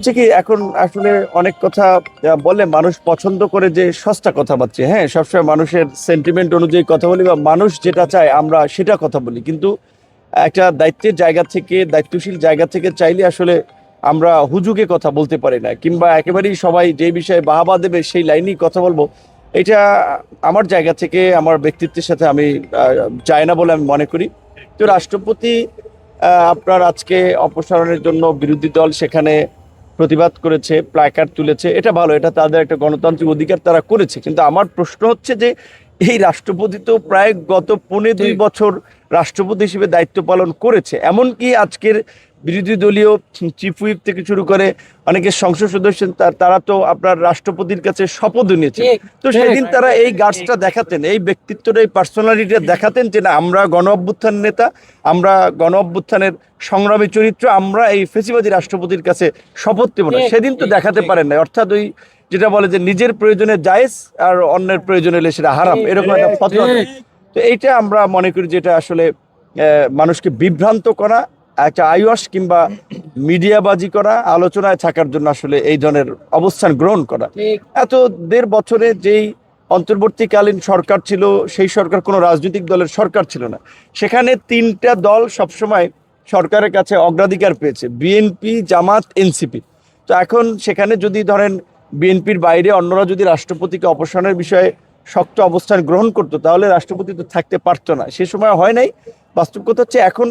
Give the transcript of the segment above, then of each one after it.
হচ্ছে কি এখন আসলে অনেক কথা বলে মানুষ পছন্দ করে যে সস্তা কথাবার্তা, হ্যাঁ, সবসময় মানুষের সেন্টিমেন্ট অনুযায়ী কথা বলি বা মানুষ যেটা চায় আমরা সেটা কথা বলি, কিন্তু একটা দায়িত্বের জায়গা থেকে, দায়িত্বশীল জায়গা থেকে চাইলে আসলে আমরা হুজুগে কথা বলতে পারি না, কিংবা একেবারেই সবাই যে বিষয়ে বাহাবা দেবে সেই লাইনেই কথা বলবো, এটা আমার জায়গা থেকে আমার ব্যক্তিত্বের সাথে আমি চাই না বলে আমি মনে করি। তো রাষ্ট্রপতি আপনার আজকে অপসারণের জন্য বিরোধী দল সেখানে প্রতিবাদ করেছে, প্ল্যাকার্ড তুলেছে, এটা ভালো, এটা তাদের একটা গণতান্ত্রিক অধিকার, তারা করেছে। কিন্তু আমার প্রশ্ন হচ্ছে যে এই রাষ্ট্রপতি তো প্রায় গত 2.5 বছর রাষ্ট্রপতি হিসেবে দায়িত্ব পালন করেছে, এমনকি আজকের বিরোধী দলীয় চিফ হুইপ থেকে শুরু করে অনেকে সংসদ সদস্য তারা তো আপনার রাষ্ট্রপতির কাছে শপথ নিয়েছে। তো সেদিন তারা এই গার্ডসটা দেখাতেন, এই ব্যক্তিত্বটা, এই পার্সোনালিটিটা দেখাতেন যে না, আমরা গণ অভ্যুত্থান নেতা, আমরা গণ অভ্যুত্থানের সংগ্রামী চরিত্র, আমরা এই ফেসিবাদী রাষ্ট্রপতির কাছে শপথ নেব না। সেদিন তো দেখাতে পারেন না, অর্থাৎ ওই যেটা বলে যে নিজের প্রয়োজনে জায়েজ আর অন্যের প্রয়োজনে এলে সেটা হারাম, এরকম একটা ফতোয়া। তো এইটা আমরা মনে করি যে এটা আসলে মানুষকে বিভ্রান্ত করা, একটা আইওয়াস কিংবা মিডিয়াবাজি করা, আলোচনায় থাকার জন্য আসলে এই ধরনের অবস্থান গ্রহণ করা। এত 1.5 বছরে যেই অন্তর্বর্তীকালীন সরকার ছিল, সেই সরকার কোনো রাজনৈতিক দলের সরকার ছিল না, সেখানে 3টা দল সবসময় সরকারের কাছে অগ্রাধিকার পেয়েছে, বিএনপি, জামাত, এনসিপি। তো এখন সেখানে যদি ধরেন বিএনপির বাইরে অন্যরা যদি রাষ্ট্রপতিকে অপসারণের বিষয়ে শক্ত অবস্থান গ্রহণ করতো, তাহলে রাষ্ট্রপতি তো থাকতে পারতো না, সে সময় হয় নাই। বাস্তব কথা হচ্ছে এখন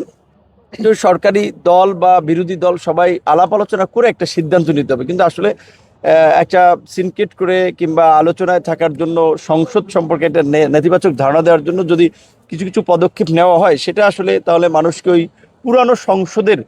সরকারি দল বা বিরোধী দল সবাই আলাপ আলোচনা করে একটা সিদ্ধান্ত নিতে হবে, কিন্তু আসলে একটা সিনকেট করে কিংবা আলোচনায় থাকার জন্য সংসদ সম্পর্কে একটা নেতিবাচক ধারণা দেওয়ার জন্য যদি কিছু কিছু পদক্ষেপ নেওয়া হয়, সেটা আসলে তাহলে মানুষকে ওই পুরানো সংসদের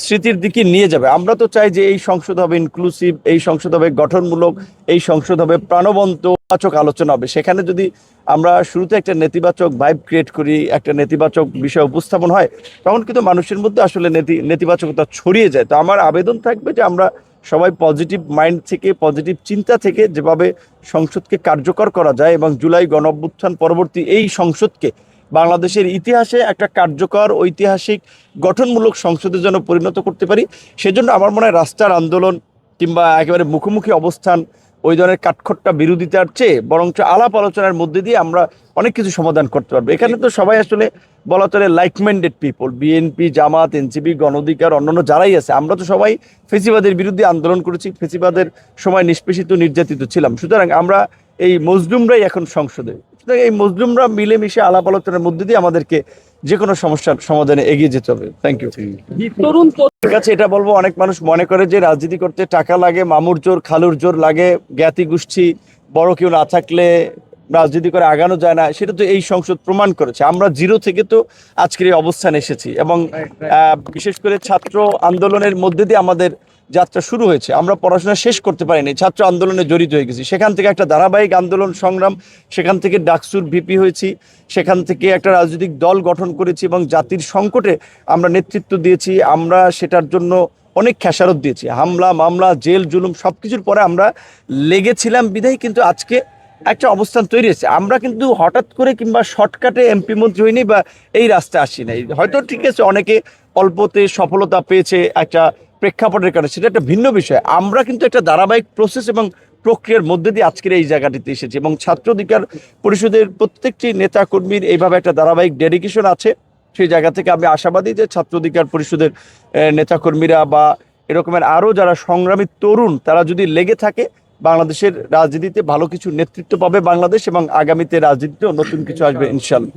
স্মৃতির দিকে নিয়ে যাবে। আমরা তো চাই যে এই সংসদ হবে ইনক্লুসিভ, এই সংসদ হবে গঠনমূলক, এই সংসদ হবে প্রাণবন্ত, নেতিবাচক আলোচনা হবে। সেখানে যদি আমরা শুরুতে একটা নেতিবাচক ভাইব ক্রিয়েট করি, একটা নেতিবাচক বিষয় উপস্থাপন হয়, তখন কিন্তু মানুষের মধ্যে আসলে নেতিবাচকতা ছড়িয়ে যায়। তো আমার আবেদন থাকবে যে আমরা সবাই পজিটিভ মাইন্ড থেকে, পজিটিভ চিন্তা থেকে যেভাবে সংসদকে কার্যকর করা যায় এবং জুলাই গণঅভ্যুত্থান পরবর্তী এই সংসদকে বাংলাদেশের ইতিহাসে একটা কার্যকর, ঐতিহাসিক, গঠনমূলক সংসদে যেন পরিণত করতে পারি, সেজন্য আমার মনে হয় রাস্তার আন্দোলন কিংবা একেবারে মুখোমুখি অবস্থান, ওই ধরনের কাঠখোট্টা বিরোধিতার চেয়ে বরঞ্চ আলাপ আলোচনার মধ্যে দিয়ে আমরা অনেক কিছু সমাধান করতে পারবো। এখানে তো সবাই আসলে বলা চলে লাইক মাইন্ডেড পিপল, বিএনপি, জামাত, এনসিপি, গণ অধিকার, অন্যান্য যারাই আছে, আমরা তো সবাই ফেসিবাদের বিরুদ্ধে আন্দোলন করেছি, ফেসিবাদের সময় নিষ্পেষিত, নির্যাতিত ছিলাম। সুতরাং আমরা এই মজলুমরাই এখন সংসদে, সুতরাং এই মজলুমরা মিলেমিশে আলাপ আলোচনার মধ্যে দিয়ে আমাদেরকে যে কোনো সমস্যার সমাধানে এগিয়ে যেতে হবে। Thank you. তরুণ কাছে এটা বলবো, অনেক মানুষ মনে করে যে রাজনীতি করতে টাকা লাগে, মামুর জোর, খালুর জোর লাগে, জ্ঞাতি গোষ্ঠী বড় কেউ না থাকলে রাজনীতি করে আগানো যায় না। সেটা তো এই সংসদ প্রমাণ করেছে। আমরা জিরো থেকে তো আজকের এই অবস্থানে এসেছি এবং বিশেষ করে ছাত্র আন্দোলনের মধ্যে দিয়ে আমাদের যাত্রা শুরু হয়েছে। আমরা পড়াশোনা শেষ করতে পারিনি, ছাত্র আন্দোলনে জড়িত হয়ে গেছি, সেখান থেকে একটা ধারাবাহিক আন্দোলন সংগ্রাম, সেখান থেকে ডাকসুর ভিপি হয়েছি, সেখান থেকে একটা রাজনৈতিক দল গঠন করেছি এবং জাতির সংকটে আমরা নেতৃত্ব দিয়েছি। আমরা সেটার জন্য অনেক খেসারত দিয়েছি, হামলা, মামলা, জেল, জুলুম সবকিছুর পরে আমরা লেগেছিলাম বিধায় কিন্তু আজকে একটা অবস্থান তৈরি হয়েছে। আমরা কিন্তু হঠাৎ করে কিংবা শর্টকাটে এমপি মন্ত্রী হইনি বা এই রাস্তায় আসি নাই। হয়তো ঠিক আছে, অনেকে অল্পতে সফলতা পেয়েছে একটা প্রেক্ষাপটের কারণে, সেটা একটা ভিন্ন বিষয়। আমরা কিন্তু একটা ধারাবাহিক প্রসেস এবং প্রক্রিয়ার মধ্যে দিয়ে আজকের এই জায়গাটিতে এসেছি এবং ছাত্র অধিকার পরিষদের প্রত্যেকটি নেতা কর্মীর এইভাবে একটা ধারাবাহিক ডেডিকেশন আছে। সেই জায়গা থেকে আমি আশাবাদী যে ছাত্র অধিকার পরিষদের নেতাকর্মীরা বা এরকমের আরও যারা সংগ্রামী তরুণ, তারা যদি লেগে থাকে, বাংলাদেশের রাজনীতিতে ভালো কিছু নেতৃত্ব পাবে বাংলাদেশ এবং আগামীতে রাজনীতিতেও নতুন কিছু আসবে ইনশাআল্লাহ।